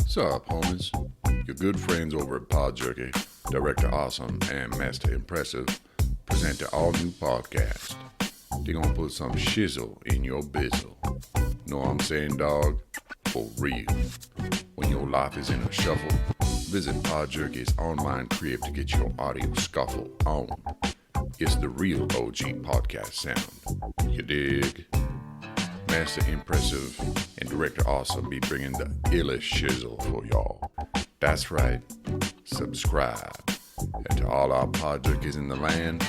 Sup, homies? Your good friends over at Podjerky, Direktor Awesome, and Master Impressive present an all-new podcast. They gonna put some shizzle in your bizzle. Know what I'm saying, dog? For real. When your life is in a shuffle, visit Podjerky's online crib to get your audio scuffle on. It's the real OG podcast sound. You dig? Master Impressive and Direktor Awesome be bringing the illest shizzle for y'all. That's right. Subscribe. And to all our Podjerkies in the land,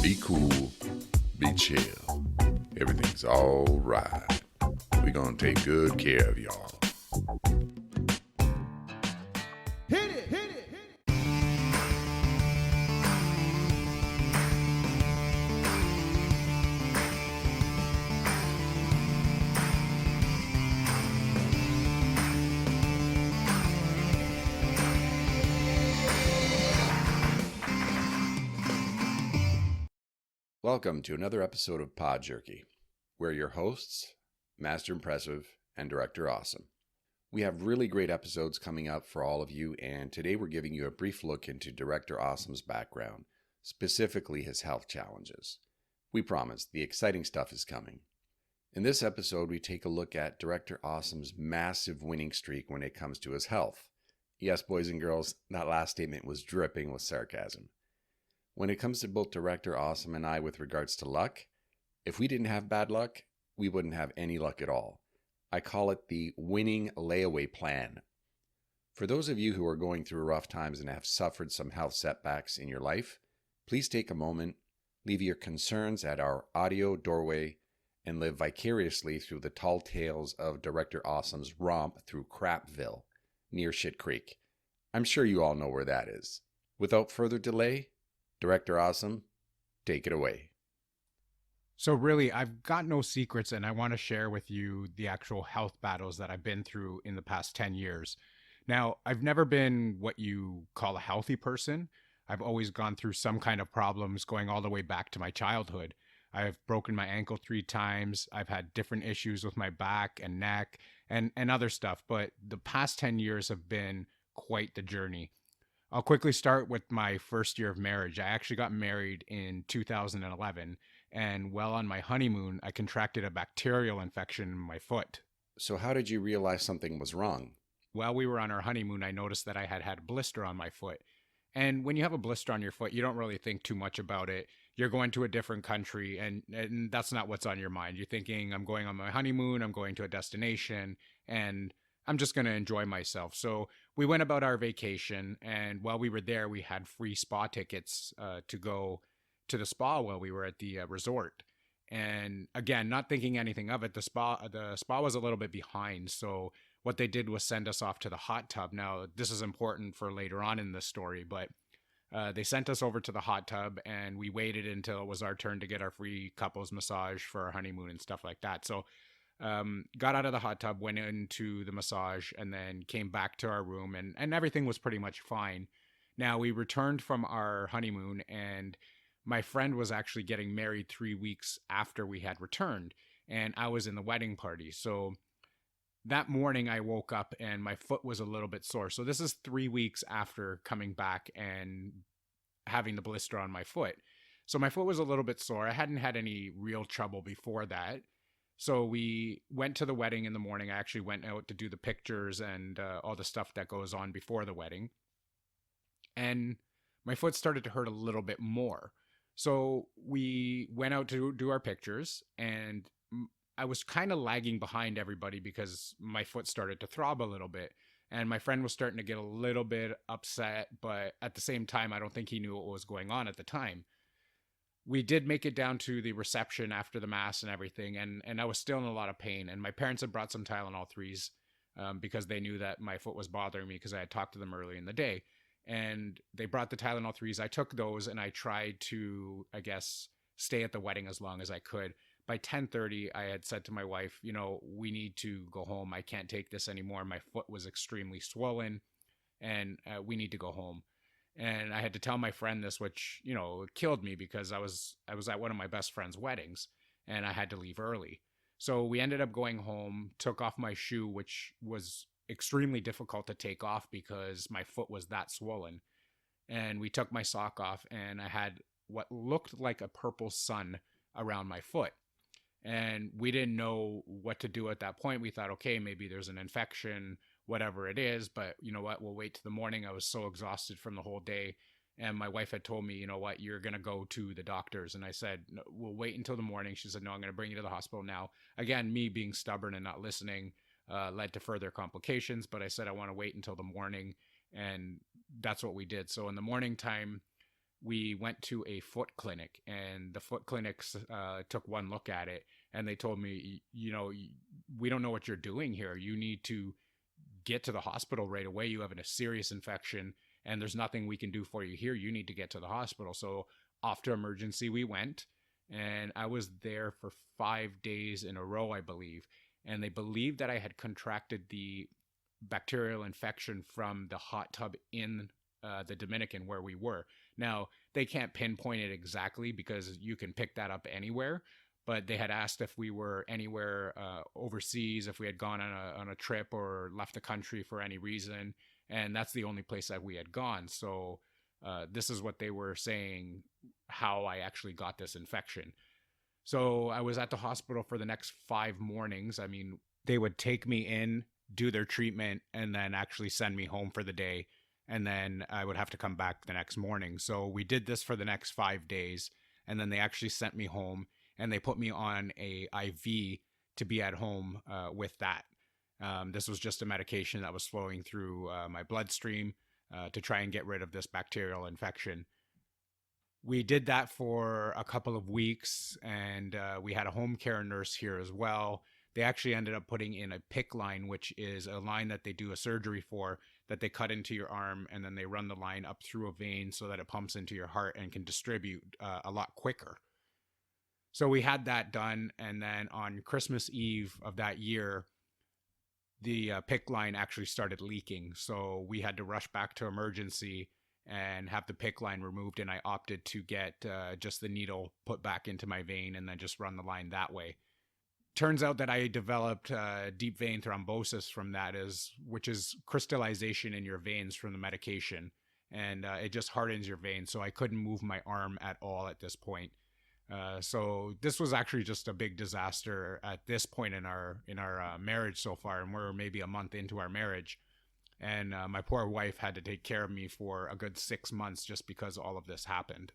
be cool, be chill. Everything's all right. We gonna take good care of y'all. Hit it, hit it, hit it. Welcome to another episode of Podjerky. We're your hosts, Master Impressive and Direktor Awesome. We have really great episodes coming up for all of you, and today we're giving you a brief look into Direktor Awesome's background, specifically his health challenges. We promise the exciting stuff is coming. In this episode, we take a look at Direktor Awesome's massive winning streak when it comes to his health. Yes, boys and girls, that last statement was dripping with sarcasm. When it comes to both Direktor Awesome and I with regards to luck, if we didn't have bad luck, we wouldn't have any luck at all. I call it the winning layaway plan. For those of you who are going through rough times and have suffered some health setbacks in your life, please take a moment, leave your concerns at our audio doorway, and live vicariously through the tall tales of Direktor Awesome's romp through Crapville, near Shit Creek. I'm sure you all know where that is. Without further delay, Direktor Awesome, take it away. So really, I've got no secrets, and I want to share with you the actual health battles that I've been through in the past 10 years. Now, I've never been what you call a healthy person. I've always gone through some kind of problems going all the way back to my childhood. I've broken my ankle 3 times. I've had different issues with my back and neck and other stuff. But the past 10 years have been quite the journey. I'll quickly start with my first year of marriage. I actually got married in 2011, and while on my honeymoon, I contracted a bacterial infection in my foot. So how did you realize something was wrong? While we were on our honeymoon, I noticed that I had a blister on my foot. And when you have a blister on your foot, you don't really think too much about it. You're going to a different country, and that's not what's on your mind. You're thinking, I'm going on my honeymoon, I'm going to a destination, and I'm just going to enjoy myself. So we went about our vacation, and while we were there, we had free spa tickets to go to the spa while we were at the resort. And again, not thinking anything of it, the spa was a little bit behind. So what they did was send us off to the hot tub. Now, this is important for later on in the story, but they sent us over to the hot tub, and we waited until it was our turn to get our free couples massage for our honeymoon and stuff like that. So got out of the hot tub, went into the massage, and then came back to our room, and everything was pretty much fine. Now, we returned from our honeymoon, and my friend was actually getting married 3 weeks after we had returned, and I was in the wedding party. So that morning I woke up and my foot was a little bit sore. So this is 3 weeks after coming back and having the blister on my foot. So my foot was a little bit sore. I hadn't had any real trouble before that. So we went to the wedding in the morning. I actually went out to do the pictures and all the stuff that goes on before the wedding. And my foot started to hurt a little bit more. So we went out to do our pictures, and I was kind of lagging behind everybody because my foot started to throb a little bit. And my friend was starting to get a little bit upset, but at the same time, I don't think he knew what was going on at the time. We did make it down to the reception after the mass and everything, and I was still in a lot of pain. And my parents had brought some Tylenol 3s because they knew that my foot was bothering me because I had talked to them early in the day. And they brought the Tylenol 3s. I took those, and I tried to, I guess, stay at the wedding as long as I could. By 10:30, I had said to my wife, we need to go home. I can't take this anymore. My foot was extremely swollen, and we need to go home. And I had to tell my friend this, which, killed me because I was at one of my best friend's weddings and I had to leave early. So we ended up going home, took off my shoe, which was extremely difficult to take off because my foot was that swollen. And we took my sock off, and I had what looked like a purple sun around my foot. And we didn't know what to do at that point. We thought, okay, maybe there's an infection, whatever it is. But you know what? We'll wait till the morning. I was so exhausted from the whole day. And my wife had told me, you know what, you're going to go to the doctors. And I said, no, we'll wait until the morning. She said, no, I'm going to bring you to the hospital now. Again, me being stubborn and not listening led to further complications. But I said, I want to wait until the morning. And that's what we did. So in the morning time, we went to a foot clinic, and the foot clinics took one look at it, and they told me, you know, we don't know what you're doing here. You need to get to the hospital right away. You have a serious infection, and there's nothing we can do for you here. You need to get to the hospital. So off to emergency we went, and I was there for 5 days in a row, I believe. And they believed that I had contracted the bacterial infection from the hot tub in the Dominican where we were. Now, they can't pinpoint it exactly because you can pick that up anywhere, but they had asked if we were anywhere overseas, if we had gone on a trip or left the country for any reason, and that's the only place that we had gone. So this is what they were saying, how I actually got this infection. So I was at the hospital for the next 5 mornings. I mean, they would take me in, do their treatment, and then actually send me home for the day. And then I would have to come back the next morning. So we did this for the next 5 days. And then they actually sent me home, and they put me on a IV to be at home with that. This was just a medication that was flowing through my bloodstream to try and get rid of this bacterial infection. We did that for a couple of weeks, and we had a home care nurse here as well. They actually ended up putting in a PICC line, which is a line that they do a surgery for, that they cut into your arm, and then they run the line up through a vein so that it pumps into your heart and can distribute a lot quicker. So we had that done, and then on Christmas Eve of that year, the PICC line actually started leaking. So we had to rush back to emergency and have the PICC line removed, and I opted to get just the needle put back into my vein and then just run the line that way. Turns out that I developed deep vein thrombosis from that, which is crystallization in your veins from the medication, and it just hardens your veins. So I couldn't move my arm at all at this point. So this was actually just a big disaster at this point in our marriage so far, and we're maybe a month into our marriage. And my poor wife had to take care of me for a good 6 months just because all of this happened.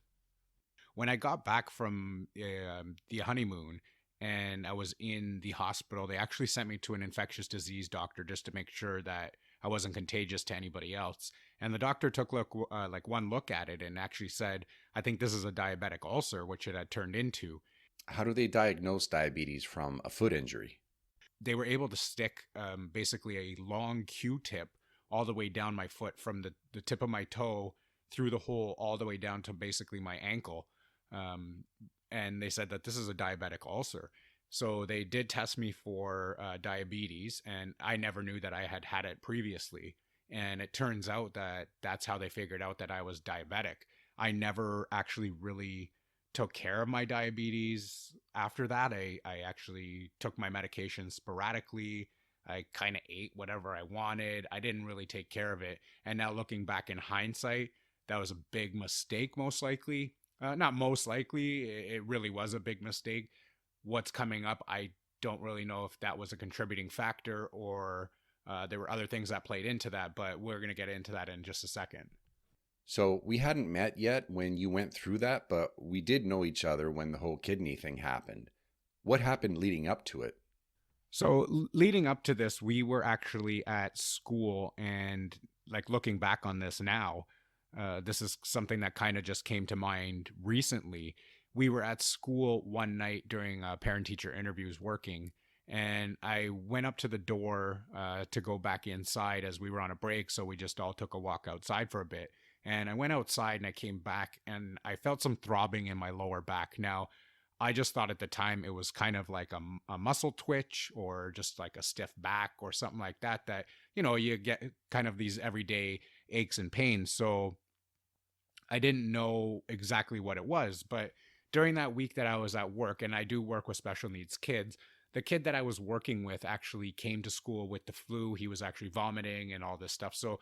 When I got back from the honeymoon and I was in the hospital, they actually sent me to an infectious disease doctor just to make sure that I wasn't contagious to anybody else. And the doctor took one look at it and actually said, I think this is a diabetic ulcer, which it had turned into. How do they diagnose diabetes from a foot injury? They were able to stick basically a long Q-tip all the way down my foot from the tip of my toe through the hole all the way down to basically my ankle. And they said that this is a diabetic ulcer. So they did test me for diabetes, and I never knew that I had it previously. And it turns out that that's how they figured out that I was diabetic. I never actually really took care of my diabetes after that. I actually took my medication sporadically. I kind of ate whatever I wanted. I didn't really take care of it. And now looking back in hindsight, that was a big mistake, most likely. Not most likely, it really was a big mistake. What's coming up, I don't really know if that was a contributing factor or there were other things that played into that, but we're going to get into that in just a second. So we hadn't met yet when you went through that, but we did know each other when the whole kidney thing happened. What happened leading up to it? So leading up to this, we were actually at school, and like looking back on this now, this is something that kind of just came to mind recently. We were at school one night during parent-teacher interviews working, and I went up to the door to go back inside as we were on a break, so we just all took a walk outside for a bit. And I went outside and I came back and I felt some throbbing in my lower back. Now, I just thought at the time it was kind of like a muscle twitch or just like a stiff back or something like that, you know, you get kind of these everyday aches and pains. So I didn't know exactly what it was. But during that week that I was at work, and I do work with special needs kids, the kid that I was working with actually came to school with the flu. He was actually vomiting and all this stuff. So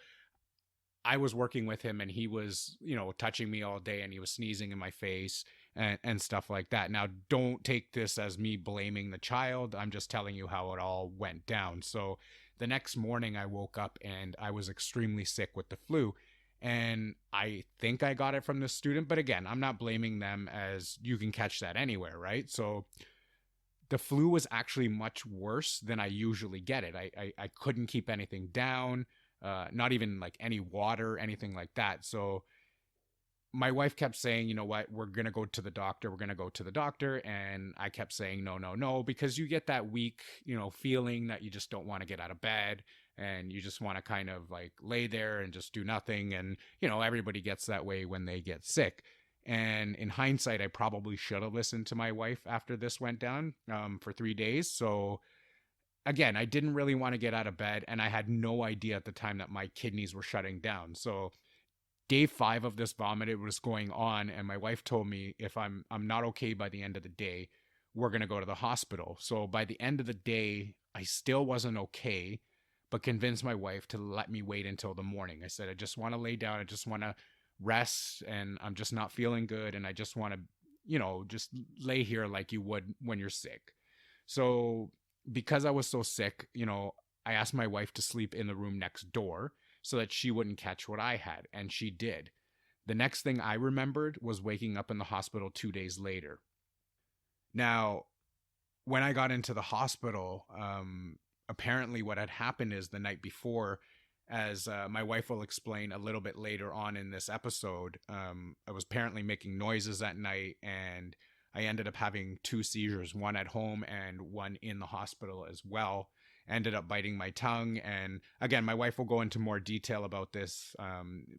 I was working with him and he was, touching me all day and he was sneezing in my face and stuff like that. Now, don't take this as me blaming the child. I'm just telling you how it all went down. So the next morning I woke up and I was extremely sick with the flu. And I think I got it from the student. But again, I'm not blaming them, as you can catch that anywhere, right? So the flu was actually much worse than I usually get it. I couldn't keep anything down. Not even like any water, anything like that. So my wife kept saying, you know what, we're going to go to the doctor. We're going to go to the doctor. And I kept saying, no, because you get that weak, feeling that you just don't want to get out of bed and you just want to kind of like lay there and just do nothing. And, everybody gets that way when they get sick. And in hindsight, I probably should have listened to my wife after this went down for 3 days. So again, I didn't really want to get out of bed, and I had no idea at the time that my kidneys were shutting down. So day 5 of this vomit, it was going on, and my wife told me if I'm not okay by the end of the day, we're going to go to the hospital. So by the end of the day, I still wasn't okay, but convinced my wife to let me wait until the morning. I said, I just want to lay down. I just want to rest, and I'm just not feeling good, and I just want to, just lay here like you would when you're sick. So because I was so sick, I asked my wife to sleep in the room next door so that she wouldn't catch what I had, and she did. The next thing I remembered was waking up in the hospital 2 days later. Now, when I got into the hospital, apparently what had happened is the night before, as my wife will explain a little bit later on in this episode, I was apparently making noises at night, and I ended up having 2 seizures, one at home and one in the hospital as well. Ended up biting my tongue. And again, my wife will go into more detail about this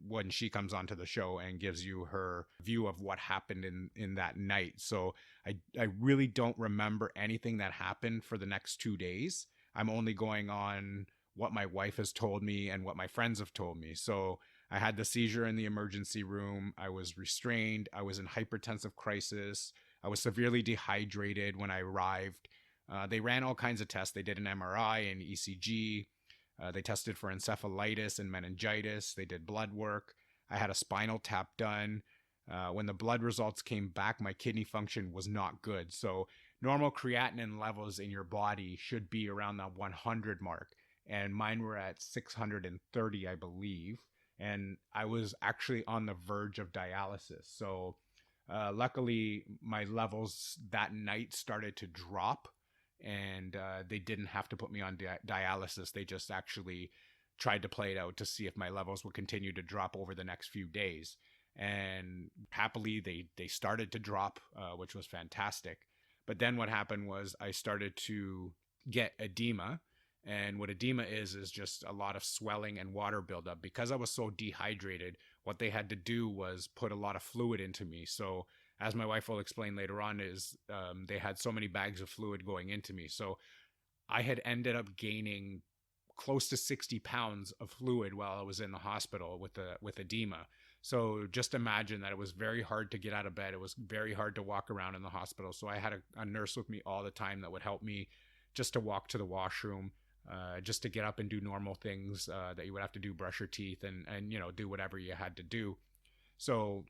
when she comes onto the show and gives you her view of what happened in that night. So I really don't remember anything that happened for the next 2 days. I'm only going on what my wife has told me and what my friends have told me. So I had the seizure in the emergency room. I was restrained. I was in hypertensive crisis. I was severely dehydrated when I arrived. They ran all kinds of tests. They did an MRI and ECG. They tested for encephalitis and meningitis. They did blood work. I had a spinal tap done. When the blood results came back, my kidney function was not good. So normal creatinine levels in your body should be around the 100 mark. And mine were at 630, I believe. And I was actually on the verge of dialysis. So luckily, my levels that night started to drop, and they didn't have to put me on dialysis. They just actually tried to play it out to see if my levels would continue to drop over the next few days. And happily, they started to drop, which was fantastic. But then what happened was I started to get edema. And what edema is just a lot of swelling and water buildup. Because I was so dehydrated, what they had to do was put a lot of fluid into me. So as my wife will explain later on, is they had so many bags of fluid going into me. So I had ended up gaining close to 60 pounds of fluid while I was in the hospital with edema. So just imagine that it was very hard to get out of bed. It was very hard to walk around in the hospital. So I had a nurse with me all the time that would help me just to walk to the washroom, just to get up and do normal things that you would have to do, brush your teeth and do whatever you had to do. So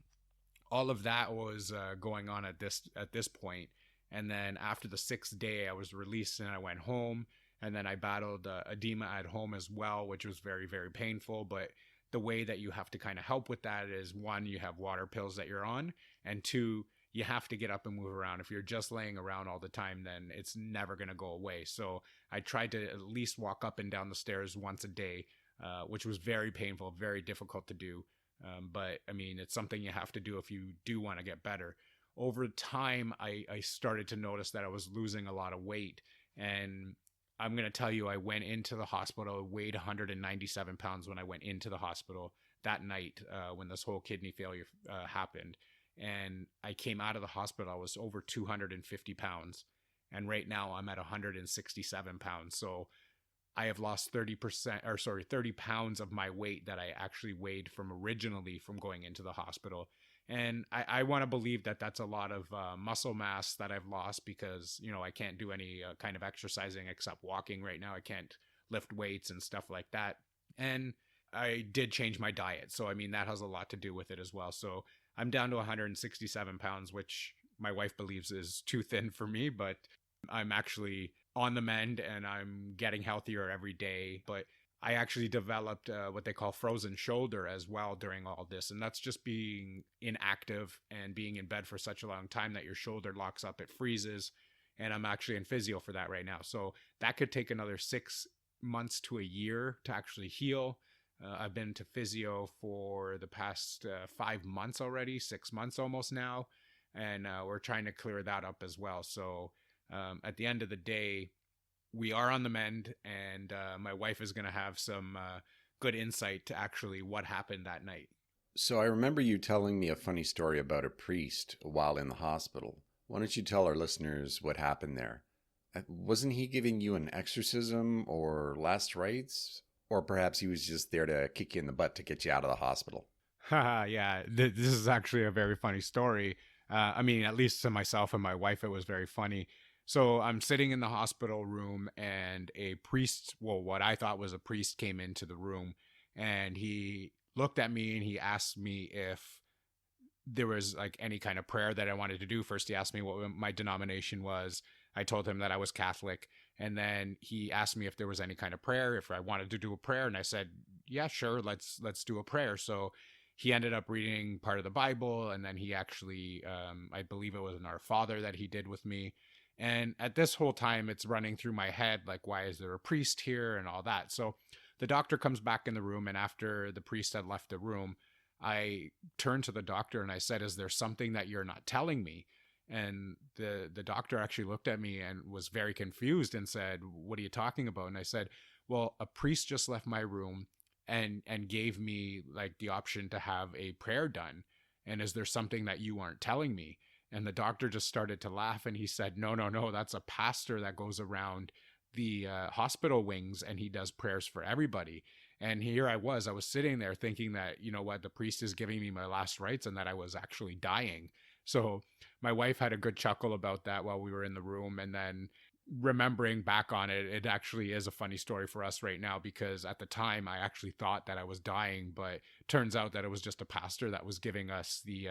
all of that was going on at this point. And then after the 6th day, I was released and I went home. And then I battled edema at home as well, which was very, very painful. But the way that you have to kind of help with that is, 1, you have water pills that you're on, and 2, you have to get up and move around. If you're just laying around all the time, then it's never going to go away. So I tried to at least walk up and down the stairs once a day, which was very painful, very difficult to do. But I mean, it's something you have to do if you do want to get better. Over time, I started to notice that I was losing a lot of weight. And I'm going to tell you, I went into the hospital, weighed 197 pounds when I went into the hospital that night when this whole kidney failure happened. And I came out of the hospital, I was over 250 pounds. And right now I'm at 167 pounds. So I have lost 30 pounds of my weight that I actually weighed from originally from going into the hospital. And I want to believe that that's a lot of muscle mass that I've lost because, I can't do any kind of exercising except walking right now. I can't lift weights and stuff like that. And I did change my diet. So, I mean, that has a lot to do with it as well. So I'm down to 167 pounds, which my wife believes is too thin for me, but I'm actually on the mend and I'm getting healthier every day. But I actually developed what they call frozen shoulder as well during all this. And that's just being inactive and being in bed for such a long time that your shoulder locks up, it freezes. And I'm actually in physio for that right now. So that could take another 6 months to a year to actually heal. I've been to physio for the past 5 months already, 6 months almost now. And we're trying to clear that up as well. So at the end of the day, we are on the mend, and my wife is going to have some good insight to actually what happened that night. So I remember you telling me a funny story about a priest while in the hospital. Why don't you tell our listeners what happened there? Wasn't he giving you an exorcism or last rites? Or perhaps he was just there to kick you in the butt to get you out of the hospital? Yeah, this is actually a very funny story. I mean, at least to myself and my wife, it was very funny. So I'm sitting in the hospital room and a priest, well, what I thought was a priest, came into the room and he looked at me and he asked me if there was like any kind of prayer that I wanted to do. First, he asked me what my denomination was. I told him that I was Catholic. And then he asked me if there was any kind of prayer, if I wanted to do a prayer. And I said, yeah, sure. Let's do a prayer. So he ended up reading part of the Bible. And then he actually, I believe it was an Our Father that he did with me. And at this whole time, it's running through my head, like, why is there a priest here and all that? So the doctor comes back in the room. And after the priest had left the room, I turned to the doctor and I said, is there something that you're not telling me? And the doctor actually looked at me and was very confused and said, what are you talking about? And I said, well, a priest just left my room and gave me like the option to have a prayer done. And is there something that you aren't telling me? And the doctor just started to laugh and he said, no, that's a pastor that goes around the hospital wings and he does prayers for everybody. And here I was sitting there thinking that, you know what, the priest is giving me my last rites and that I was actually dying. So my wife had a good chuckle about that while we were in the room. And then remembering back on it, it actually is a funny story for us right now, because at the time I actually thought that I was dying, but turns out that it was just a pastor that was giving us the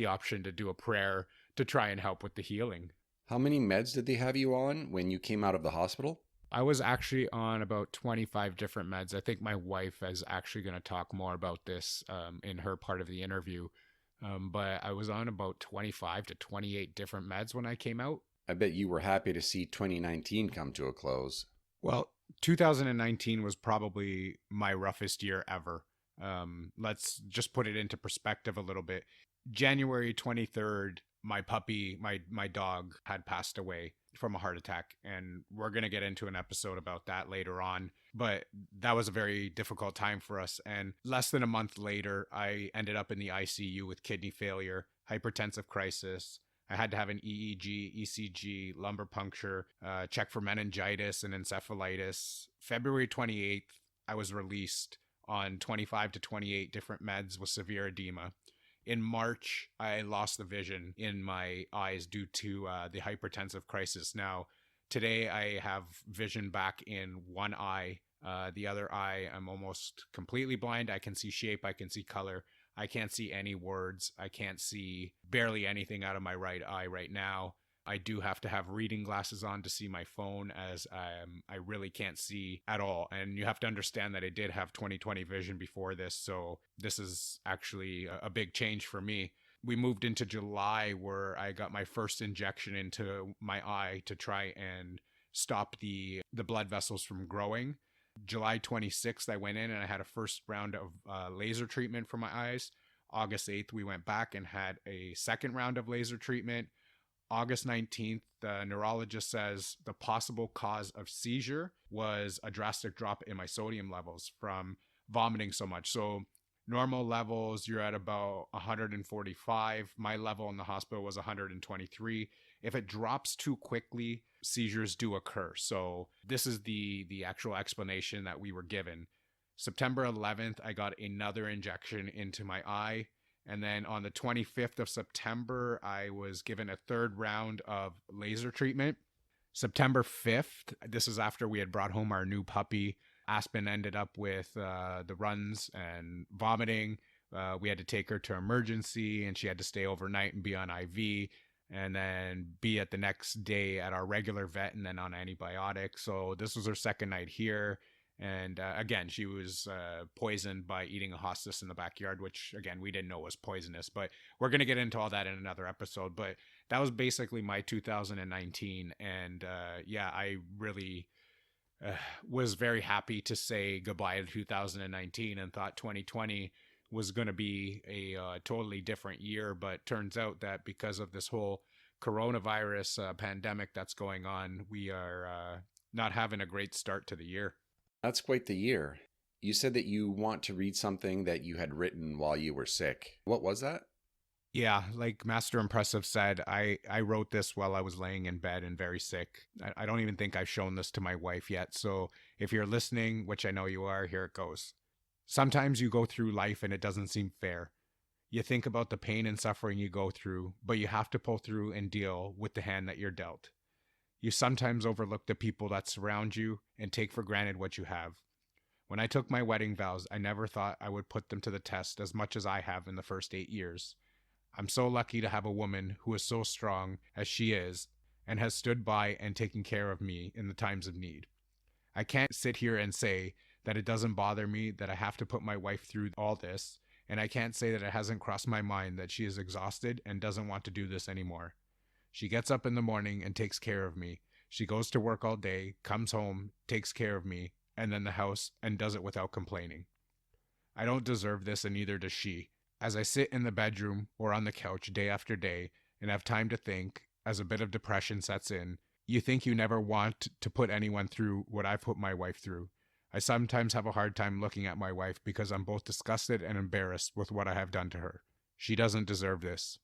option to do a prayer to try and help with the healing. How many meds did they have you on when you came out of the hospital? I was actually on about 25 different meds. I think my wife is actually going to talk more about this in her part of the interview. But I was on about 25 to 28 different meds when I came out. I bet you were happy to see 2019 come to a close. Well, 2019 was probably my roughest year ever. Let's just put it into perspective a little bit. January 23rd, my puppy, my dog, had passed away from a heart attack. And we're going to get into an episode about that later on. But that was a very difficult time for us. And less than a month later, I ended up in the ICU with kidney failure, hypertensive crisis. I had to have an EEG, ECG, lumbar puncture, check for meningitis and encephalitis. February 28th, I was released on 25 to 28 different meds with severe edema. In March, I lost the vision in my eyes due to the hypertensive crisis. Now, today I have vision back in one eye. The other eye, I'm almost completely blind. I can see shape. I can see color. I can't see any words. I can't see barely anything out of my right eye right now. I do have to have reading glasses on to see my phone, as I really can't see at all. And you have to understand that I did have 20/20 vision before this, so this is actually a big change for me. We moved into July, where I got my first injection into my eye to try and stop the blood vessels from growing. July 26th, I went in and I had a first round of laser treatment for my eyes. August 8th, we went back and had a second round of laser treatment. August 19th, the neurologist says the possible cause of seizure was a drastic drop in my sodium levels from vomiting so much. So normal levels, you're at about 145. My level in the hospital was 123. If it drops too quickly, seizures do occur. So this is the actual explanation that we were given. September 11th, I got another injection into my eye. And then on the 25th of September, I was given a third round of laser treatment. September 5th, this is after we had brought home our new puppy. Aspen ended up with the runs and vomiting. We had to take her to emergency, and she had to stay overnight and be on IV, and then be at the next day at our regular vet and then on antibiotics. So this was her second night here. And again, she was poisoned by eating a hostas in the backyard, which, again, we didn't know was poisonous. But we're going to get into all that in another episode. But that was basically my 2019. And yeah, I really was very happy to say goodbye to 2019 and thought 2020 was going to be a totally different year. But turns out that because of this whole coronavirus pandemic that's going on, we are not having a great start to the year. That's quite the year. You said that you want to read something that you had written while you were sick. What was that? Yeah, like Master Impressive said, I wrote this while I was laying in bed and very sick. I don't even think I've shown this to my wife yet. So if you're listening, which I know you are, here it goes. Sometimes you go through life and it doesn't seem fair. You think about the pain and suffering you go through, but you have to pull through and deal with the hand that you're dealt. You sometimes overlook the people that surround you and take for granted what you have. When I took my wedding vows, I never thought I would put them to the test as much as I have in the first 8 years. I'm so lucky to have a woman who is so strong as she is and has stood by and taken care of me in the times of need. I can't sit here and say that it doesn't bother me that I have to put my wife through all this, and I can't say that it hasn't crossed my mind that she is exhausted and doesn't want to do this anymore. She gets up in the morning and takes care of me. She goes to work all day, comes home, takes care of me, and then the house, and does it without complaining. I don't deserve this, and neither does she. As I sit in the bedroom or on the couch day after day and have time to think, as a bit of depression sets in, you think you never want to put anyone through what I've put my wife through. I sometimes have a hard time looking at my wife because I'm both disgusted and embarrassed with what I have done to her. She doesn't deserve this.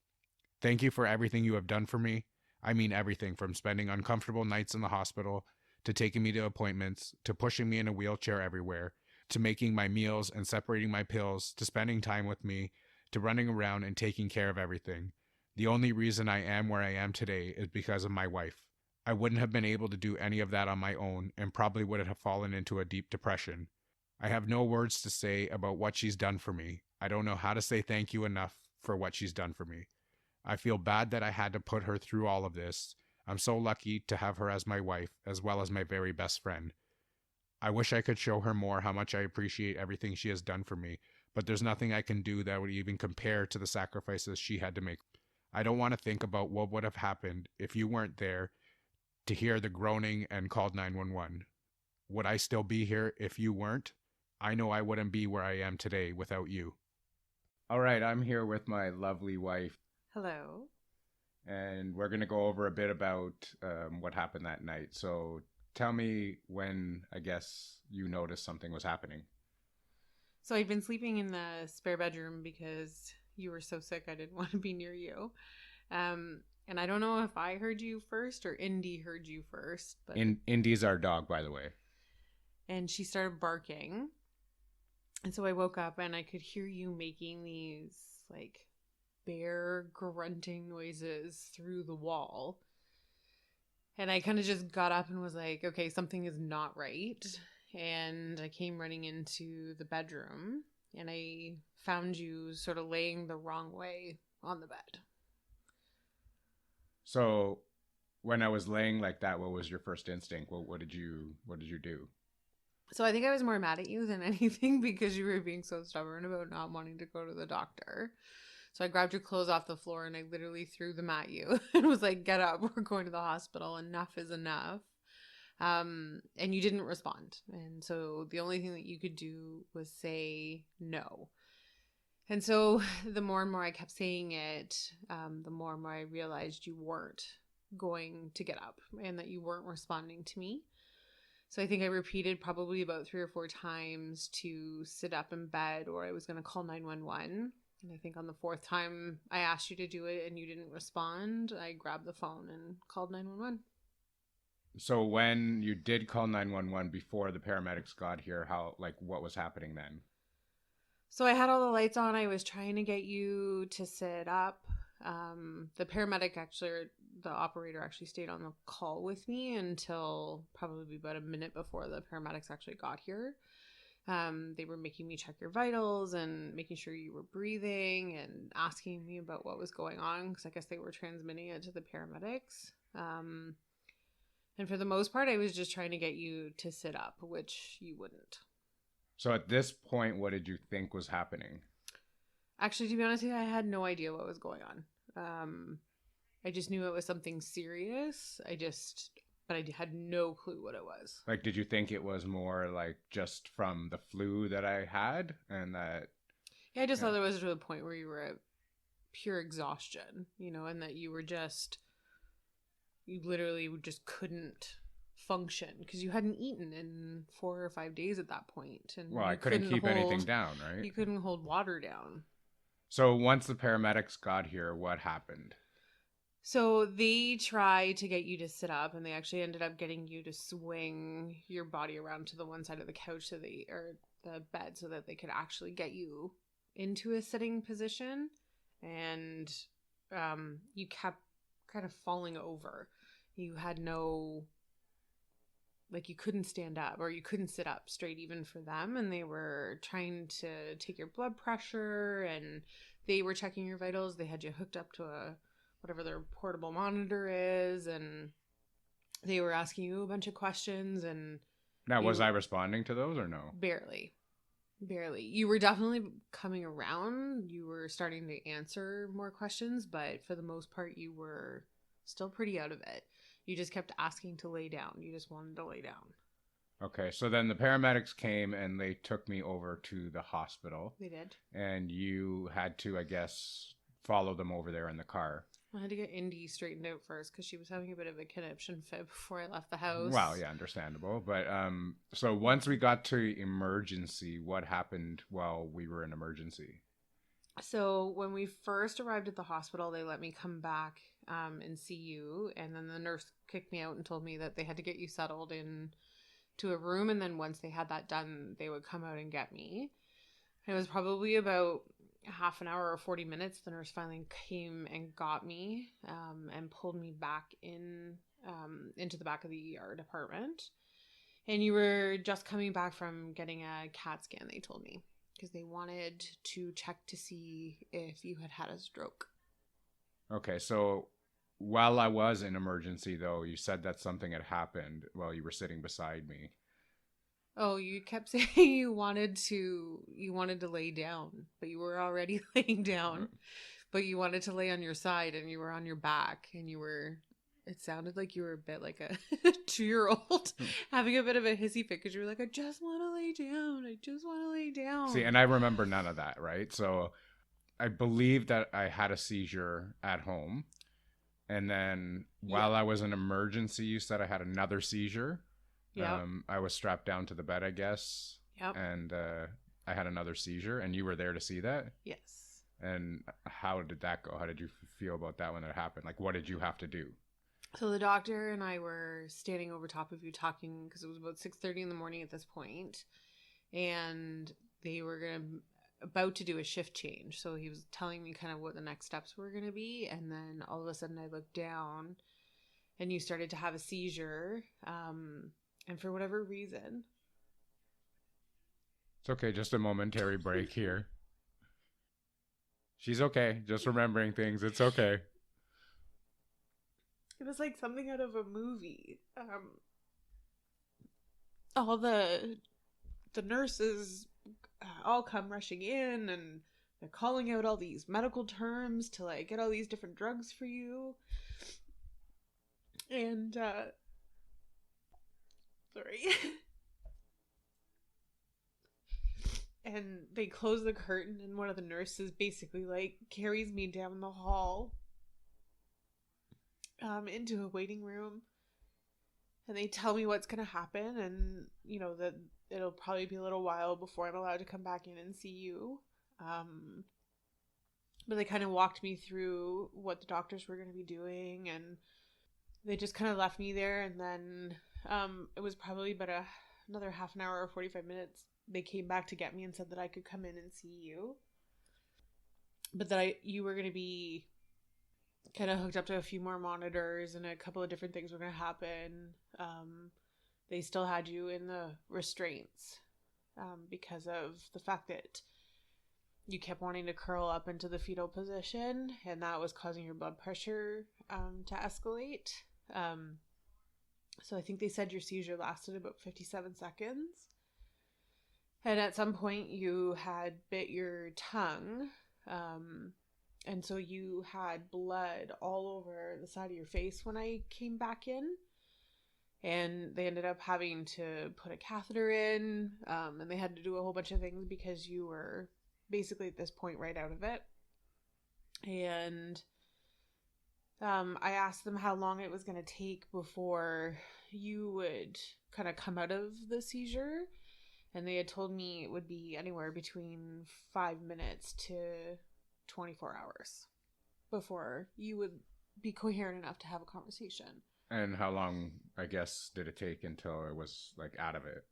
Thank you for everything you have done for me. I mean everything from spending uncomfortable nights in the hospital, to taking me to appointments, to pushing me in a wheelchair everywhere, to making my meals and separating my pills, to spending time with me, to running around and taking care of everything. The only reason I am where I am today is because of my wife. I wouldn't have been able to do any of that on my own and probably would have fallen into a deep depression. I have no words to say about what she's done for me. I don't know how to say thank you enough for what she's done for me. I feel bad that I had to put her through all of this. I'm so lucky to have her as my wife, as well as my very best friend. I wish I could show her more how much I appreciate everything she has done for me, but there's nothing I can do that would even compare to the sacrifices she had to make. I don't want to think about what would have happened if you weren't there to hear the groaning and called 911. Would I still be here if you weren't? I know I wouldn't be where I am today without you. All right, I'm here with my lovely wife. Hello. And we're going to go over a bit about what happened that night. So tell me when, I guess, you noticed something was happening. So I'd been sleeping in the spare bedroom because you were so sick I didn't want to be near you. And I don't know if I heard you first or Indy heard you first. But Indy's our dog, by the way. And she started barking. And so I woke up and I could hear you making these, like, bear grunting noises through the wall. And I kind of just got up and was like, okay, something is not right. And I came running into the bedroom and I found you sort of laying the wrong way on the bed. So when I was laying like that, what was your first instinct? What did you do? So I think I was more mad at you than anything because you were being so stubborn about not wanting to go to the doctor. So I grabbed your clothes off the floor and I literally threw them at you and was like, get up, we're going to the hospital. Enough is enough. And you didn't respond. And so the only thing that you could do was say no. And so the more and more I kept saying it, the more and more I realized you weren't going to get up and that you weren't responding to me. So I think I repeated probably about 3 or 4 times to sit up in bed or I was going to call 911. And I think on the 4th time I asked you to do it and you didn't respond, I grabbed the phone and called 911. So when you did call 911 before the paramedics got here, what was happening then? So I had all the lights on. I was trying to get you to sit up. The paramedic actually, or the operator actually stayed on the call with me until probably about a minute before the paramedics actually got here. They were making me check your vitals and making sure you were breathing and asking me about what was going on, because I guess they were transmitting it to the paramedics. And for the most part, I was just trying to get you to sit up, which you wouldn't. So at this point, what did you think was happening? Actually, to be honest with you, I had no idea what was going on. I just knew it was something serious. But I had no clue what it was. Like, did you think it was more like just from the flu that I had and that... Yeah, I just thought it was to the point where you were at pure exhaustion, and that you literally just couldn't function because you hadn't eaten in 4 or 5 days at that point. And well, I couldn't keep anything down, right? You couldn't hold water down. So once the paramedics got here, what happened? So they tried to get you to sit up, and they actually ended up getting you to swing your body around to the one side of the couch or the bed so that they could actually get you into a sitting position. And you kept kind of falling over. You had no, like, you couldn't stand up or you couldn't sit up straight even for them. And they were trying to take your blood pressure and they were checking your vitals. They had you hooked up to whatever their portable monitor is, and they were asking you a bunch of questions. And now, was I responding to those or no? Barely. You were definitely coming around. You were starting to answer more questions, but for the most part, you were still pretty out of it. You just kept asking to lay down. You just wanted to lay down. Okay, so then the paramedics came and they took me over to the hospital. They did. And you had to, I guess, follow them over there in the car. I had to get Indy straightened out first because she was having a bit of a conniption fit before I left the house. Well, yeah, understandable. But so once we got to emergency, what happened while we were in emergency? So when we first arrived at the hospital, they let me come back and see you. And then the nurse kicked me out and told me that they had to get you settled into a room. And then once they had that done, they would come out and get me. It was probably about half an hour or 40 minutes. The nurse finally came and got me and pulled me back into the back of the ER department. And you were just coming back from getting a CAT scan, they told me, because they wanted to check to see if you had a stroke. Okay, so while I was in emergency, though, you said that something had happened while you were sitting beside me. Oh, you kept saying you wanted to lay down, but you were already laying down. But you wanted to lay on your side and you were on your back and it sounded like you were a bit like a 2-year-old having a bit of a hissy fit because you were like, I just want to lay down. I just want to lay down. See, and I remember none of that, right? So I believe that I had a seizure at home. And then while I was in emergency, you said I had another seizure. Yeah. I was strapped down to the bed, I guess. Yep. And I had another seizure, and you were there to see that? Yes. And how did that go? How did you feel about that when it happened? Like, what did you have to do? So the doctor and I were standing over top of you talking because it was about 6:30 in the morning at this point, and they were about to do a shift change. So he was telling me kind of what the next steps were going to be, and then all of a sudden I looked down, and you started to have a seizure. And for whatever reason. It's okay, just a momentary break here. She's okay, just remembering things. It's okay. It was like something out of a movie. All the nurses all come rushing in and they're calling out all these medical terms to like get all these different drugs for you. And sorry. And they close the curtain and one of the nurses basically like carries me down the hall into a waiting room. And they tell me what's going to happen and, that it'll probably be a little while before I'm allowed to come back in and see you. But they kind of walked me through what the doctors were going to be doing and they just kind of left me there and then it was probably about another half an hour or 45 minutes they came back to get me and said that I could come in and see you, but that you were going to be kind of hooked up to a few more monitors and a couple of different things were going to happen. They still had you in the restraints because of the fact that you kept wanting to curl up into the fetal position, and that was causing your blood pressure to escalate. So I think they said your seizure lasted about 57 seconds. And at some point you had bit your tongue. And so you had blood all over the side of your face when I came back in. And they ended up having to put a catheter in. And they had to do a whole bunch of things because you were basically at this point right out of it. And I asked them how long it was going to take before you would kind of come out of the seizure. And they had told me it would be anywhere between 5 minutes to 24 hours before you would be coherent enough to have a conversation. And how long, I guess, did it take until it was like out of it?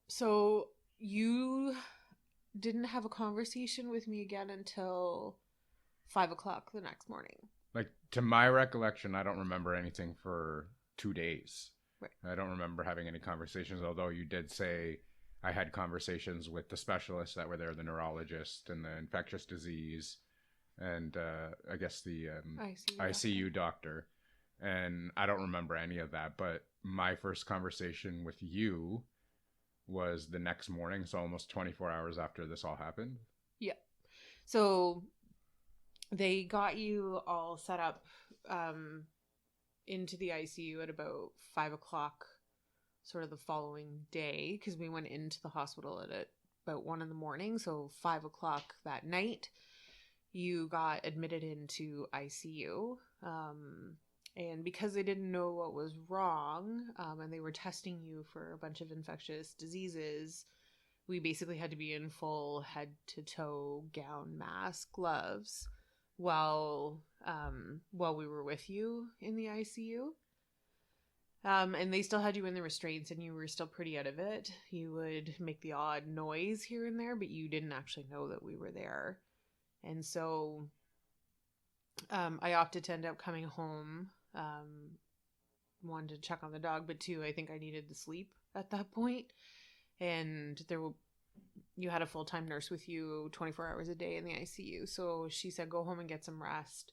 So you didn't have a conversation with me again until 5 o'clock the next morning. Like, to my recollection, I don't remember anything for 2 days. Right. I don't remember having any conversations, although you did say I had conversations with the specialists that were there, the neurologist and the infectious disease, and I guess the ICU doctor. And I don't remember any of that, but my first conversation with you was the next morning, so almost 24 hours after this all happened. Yeah. So they got you all set up into the ICU at about 5 o'clock, sort of the following day, because we went into the hospital at about 1 a.m. So 5 o'clock that night, you got admitted into ICU. And because they didn't know what was wrong, and they were testing you for a bunch of infectious diseases, we basically had to be in full head-to-toe gown, mask, gloves while we were with you in the ICU. And they still had you in the restraints, and you were still pretty out of it. You would make the odd noise here and there, but you didn't actually know that we were there. And so I opted to end up coming home. One, to check on the dog, but two, I think I needed the sleep at that point. And you had a full-time nurse with you 24 hours a day in the ICU. So she said, go home and get some rest.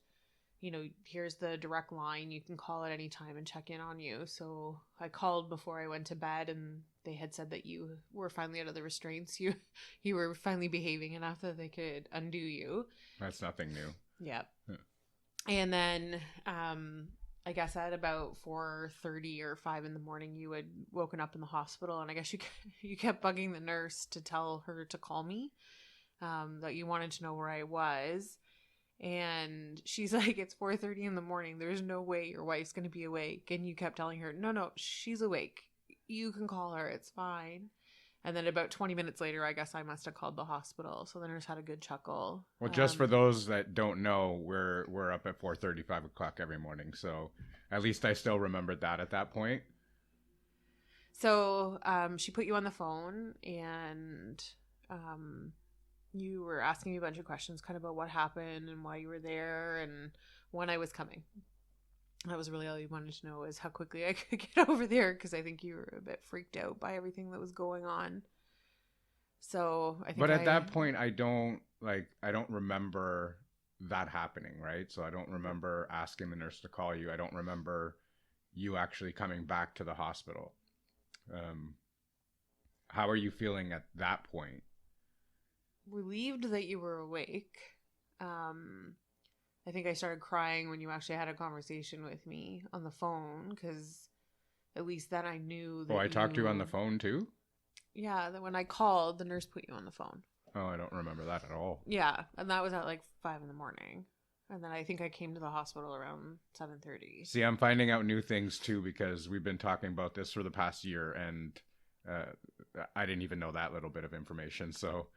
You know, here's the direct line. You can call at any time and check in on you. So I called before I went to bed, and they had said that you were finally out of the restraints. You were finally behaving enough that they could undo you. That's nothing new. Yeah. And then I guess at about 4:30 or 5 in the morning, you had woken up in the hospital, and I guess you kept bugging the nurse to tell her to call me, that you wanted to know where I was. And she's like, it's 4:30 in the morning. There's no way your wife's going to be awake. And you kept telling her, no, she's awake. You can call her. It's fine. And then about 20 minutes later, I guess I must have called the hospital. So the nurse had a good chuckle. Well, just for those that don't know, we're up at 4:30, 5 o'clock every morning. So at least I still remembered that at that point. So she put you on the phone, and you were asking me a bunch of questions kind of about what happened and why you were there and when I was coming. That was really all you wanted to know, is how quickly I could get over there, because I think you were a bit freaked out by everything that was going on. So I think But at that point, I don't remember that happening, right? So I don't remember asking the nurse to call you. I don't remember you actually coming back to the hospital. How are you feeling at that point? Relieved that you were awake. I think I started crying when you actually had a conversation with me on the phone, because at least then I knew that. Oh, I talked to you on the phone too? Yeah, that when I called, the nurse put you on the phone. Oh, I don't remember that at all. Yeah, and that was at like 5 in the morning. And then I think I came to the hospital around 7:30. See, I'm finding out new things too, because we've been talking about this for the past year, and I didn't even know that little bit of information. So,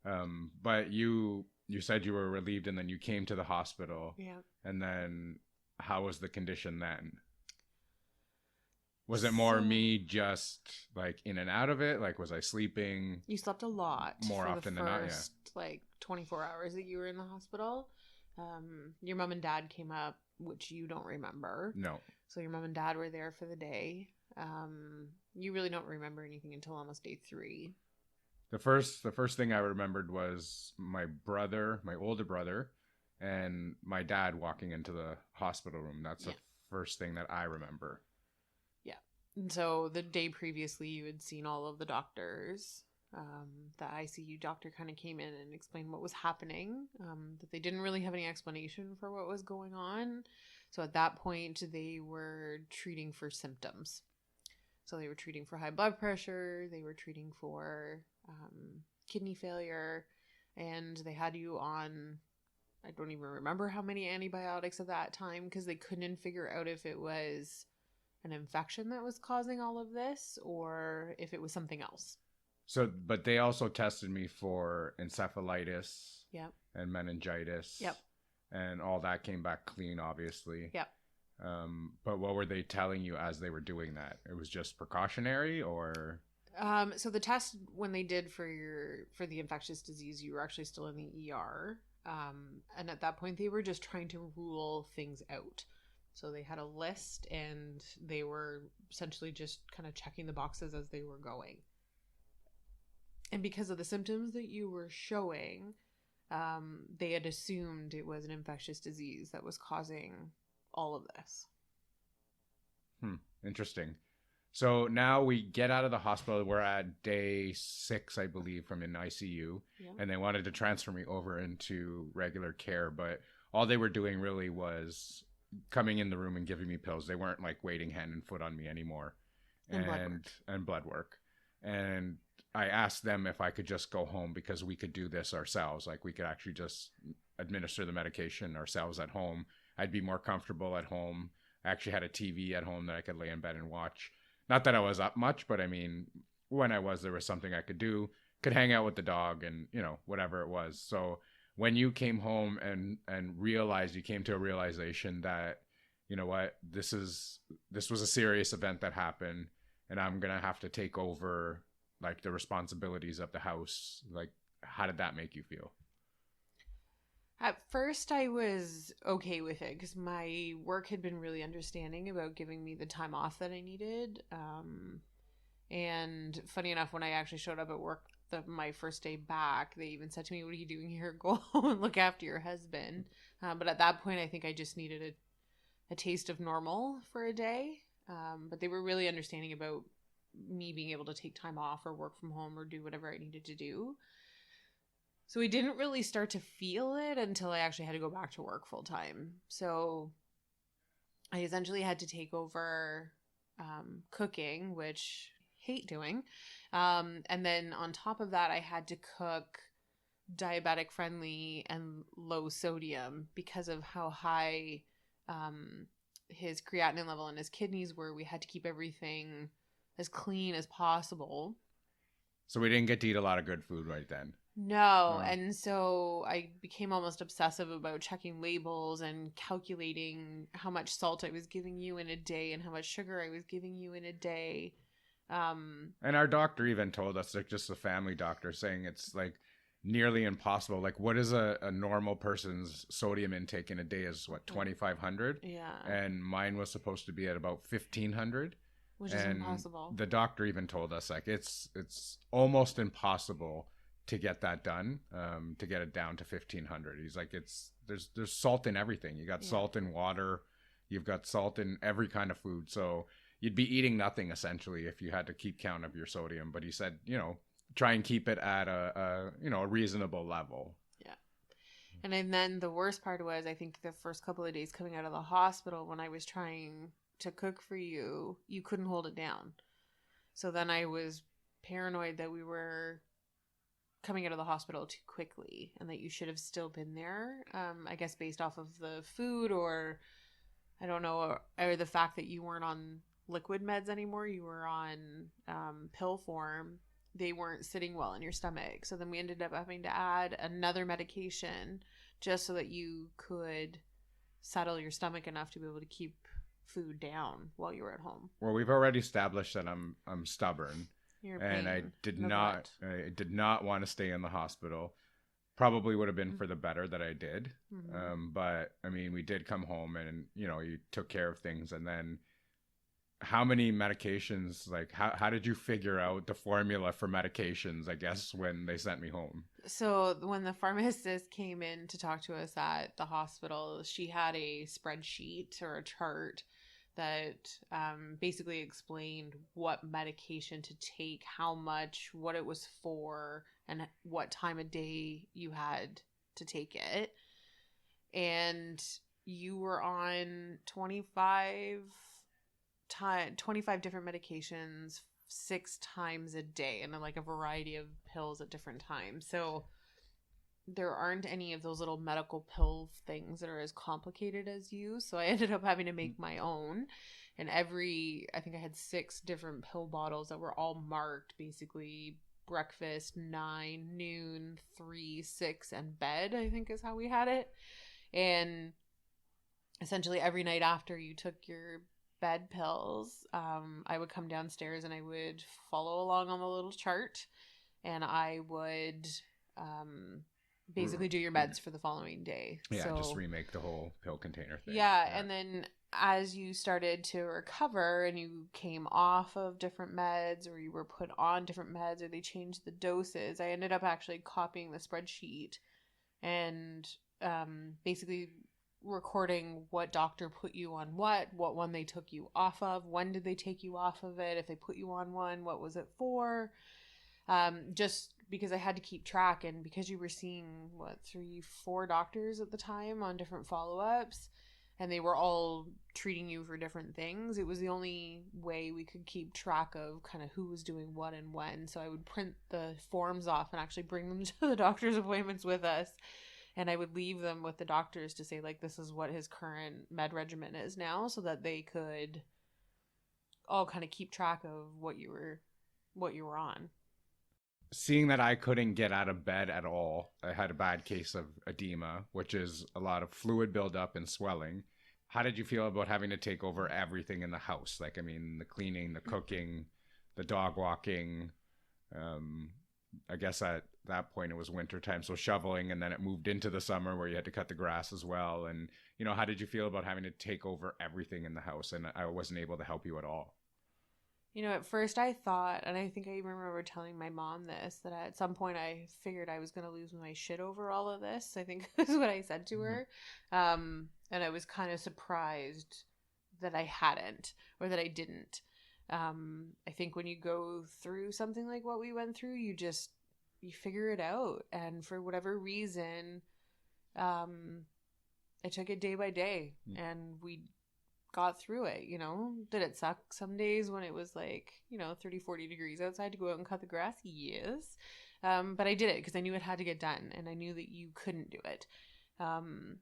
but you said you were relieved, and then you came to the hospital. Yeah. And then how was the condition then? Was it more me just like in and out of it? Like, was I sleeping? You slept a lot more often than not, yeah. First, like 24 hours that you were in the hospital. Your mom and dad came up, which you don't remember. No. So your mom and dad were there for the day. You really don't remember anything until almost day 3. The first thing I remembered was my older brother, and my dad walking into the hospital room. That's the first thing that I remember. And so the day previously, you had seen all of the doctors. The ICU doctor kind of came in and explained what was happening, that they didn't really have any explanation for what was going on. So at that point, they were treating for symptoms. So they were treating for high blood pressure, they were treating for kidney failure, and they had you on, I don't even remember how many antibiotics at that time, because they couldn't figure out if it was an infection that was causing all of this or if it was something else. So, but they also tested me for encephalitis and meningitis. Yep. And all that came back clean, obviously. Yep. But what were they telling you as they were doing that? It was just precautionary, or? So the test when they did for the infectious disease, you were actually still in the ER. And at that point, they were just trying to rule things out. So they had a list, and they were essentially just kind of checking the boxes as they were going. And because of the symptoms that you were showing, they had assumed it was an infectious disease that was causing all of this. Interesting. So now we get out of the hospital. We're at day 6, I believe, from in ICU. Yeah. And they wanted to transfer me over into regular care. But all they were doing really was coming in the room and giving me pills. They weren't like waiting hand and foot on me anymore. And blood work. And I asked them if I could just go home because we could do this ourselves. Like we could actually just administer the medication ourselves at home. I'd be more comfortable at home. I actually had a TV at home that I could lay in bed and watch. Not that I was up much, but I mean, when I was, there was something I could do. Could hang out with the dog and, you know, whatever it was. So when you came home and realized, you came to a realization that, you know what, this was a serious event that happened, and I'm going to have to take over like the responsibilities of the house. Like, how did that make you feel? At first, I was okay with it because my work had been really understanding about giving me the time off that I needed. And funny enough, when I actually showed up at work my first day back, they even said to me, "What are you doing here? Go home and look after your husband." But at that point, I think I just needed a taste of normal for a day. But they were really understanding about me being able to take time off or work from home or do whatever I needed to do. So we didn't really start to feel it until I actually had to go back to work full time. So I essentially had to take over cooking, which I hate doing. And then on top of that, I had to cook diabetic friendly and low sodium because of how high his creatinine level in his kidneys were. We had to keep everything as clean as possible. So we didn't get to eat a lot of good food right then. No, and so I became almost obsessive about checking labels and calculating how much salt I was giving you in a day and how much sugar I was giving you in a day. And our doctor even told us, like just a family doctor, saying it's like nearly impossible. Like what is a normal person's sodium intake in a day is what, 2,500? Yeah. And mine was supposed to be at about 1,500. Which is impossible. The doctor even told us like it's almost impossible to get that done, to get it down to 1,500. He's like, there's salt in everything. You got salt in water, you've got salt in every kind of food. So you'd be eating nothing essentially if you had to keep count of your sodium. But he said, you know, try and keep it at a reasonable level. Yeah. And then the worst part was, I think the first couple of days coming out of the hospital, when I was trying to cook for you, you couldn't hold it down. So then I was paranoid that we were coming out of the hospital too quickly and that you should have still been there. I guess based off of the food, or I don't know, or the fact that you weren't on liquid meds anymore, you were on pill form. They weren't sitting well in your stomach. So then we ended up having to add another medication just so that you could settle your stomach enough to be able to keep food down while you were at home? Well, we've already established that I'm stubborn, You're and I pain did in the not butt. I did not want to stay in the hospital. Probably would have been for the better that I did. Mhm. But I mean, we did come home, and you took care of things. And then how many medications, like how did you figure out the formula for medications, I guess, when they sent me home? So when the pharmacist came in to talk to us at the hospital, she had a spreadsheet or a chart that basically explained what medication to take, how much, what it was for, and what time of day you had to take it. And you were on 25 different medications 6 times a day, and then like a variety of pills at different times. So there aren't any of those little medical pill things that are as complicated as you. So I ended up having to make my own. And I think I had 6 different pill bottles that were all marked, basically breakfast, 9, noon, 3, 6, and bed, I think is how we had it. And essentially every night after you took your bed pills, I would come downstairs and I would follow along on the little chart, and I would basically do your meds for the following day. Yeah, So, just remake the whole pill container thing. yeah, and then as you started to recover and you came off of different meds, or you were put on different meds, or they changed the doses, I ended up actually copying the spreadsheet and basically recording what doctor put you on what one they took you off of, when did they take you off of it, if they put you on one, what was it for, just because I had to keep track. And because you were seeing 3-4 doctors at the time on different follow-ups, and they were all treating you for different things, it was the only way we could keep track of kind of who was doing what and when. So I would print the forms off and actually bring them to the doctor's appointments with us, and I would leave them with the doctors to say, like, this is what his current med regimen is now, so that they could all kind of keep track of what you were on. Seeing that I couldn't get out of bed at all, I had a bad case of edema, which is a lot of fluid buildup and swelling. How did you feel about having to take over everything in the house? Like, I mean, the cleaning, the cooking, the dog walking. I guess at that point it was winter time, so shoveling, and then it moved into the summer where you had to cut the grass as well. And, how did you feel about having to take over everything in the house, and I wasn't able to help you at all? At first I thought, and I think I even remember telling my mom this, that at some point I figured I was going to lose my shit over all of this. I think is what I said to her. And I was kind of surprised that I hadn't, or that I didn't. I think when you go through something like what we went through, you figure it out. And for whatever reason, I took it day by day, and we got through it. Did it suck some days when it was like 30-40 degrees outside to go out and cut the grass? Yes. But I did it because I knew it had to get done, and I knew that you couldn't do it. And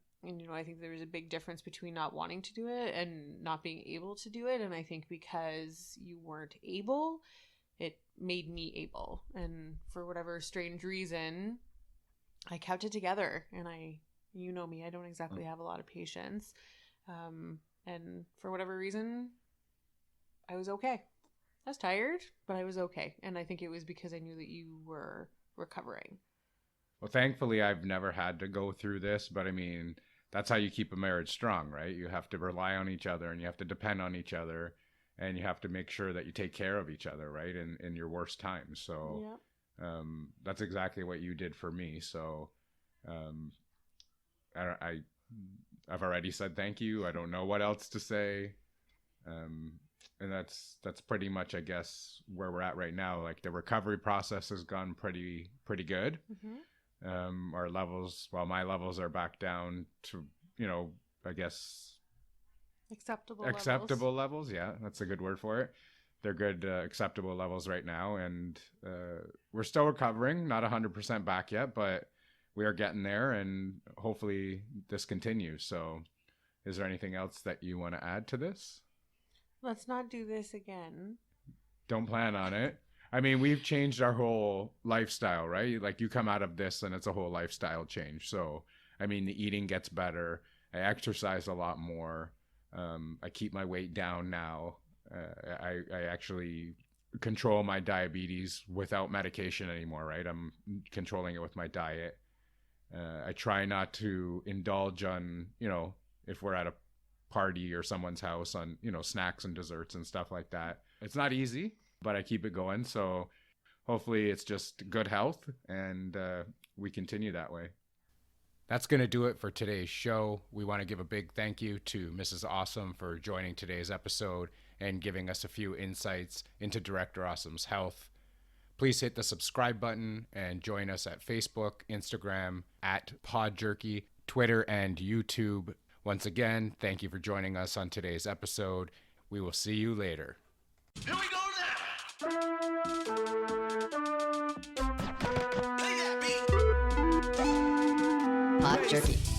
I think there was a big difference between not wanting to do it and not being able to do it. And I think because you weren't able, it made me able. And for whatever strange reason, I kept it together. And you know me, I don't exactly have a lot of patience. And for whatever reason, I was okay. I was tired, but I was okay. And I think it was because I knew that you were recovering. Well, thankfully, I've never had to go through this, but I mean, that's how you keep a marriage strong, right? You have to rely on each other, and you have to depend on each other, and you have to make sure that you take care of each other, right? In your worst times. So that's exactly what you did for me. So I've already said thank you. I don't know what else to say. And that's pretty much, I guess, where we're at right now. Like, the recovery process has gone pretty good. Mm-hmm. Our levels, my levels are back down to, I guess, acceptable levels. Yeah, that's a good word for it. They're good, acceptable levels right now. And we're still recovering, not 100% back yet, but we are getting there, and hopefully this continues. So is there anything else that you want to add to this? Let's not do this again. Don't plan on it. I mean, we've changed our whole lifestyle, right? Like, you come out of this and it's a whole lifestyle change. So, I mean, the eating gets better. I exercise a lot more. I keep my weight down now. I actually control my diabetes without medication anymore, right? I'm controlling it with my diet. I try not to indulge on, if we're at a party or someone's house, on, snacks and desserts and stuff like that. It's not easy, but I keep it going. So hopefully it's just good health, and we continue that way. That's going to do it for today's show. We want to give a big thank you to Mrs. Awesome for joining today's episode and giving us a few insights into Direktor Awesome's health. Please hit the subscribe button and join us at Facebook, Instagram, at Podjerky, Twitter, and YouTube. Once again, thank you for joining us on today's episode. We will see you later. Here we go now. Play that beat. Podjerky.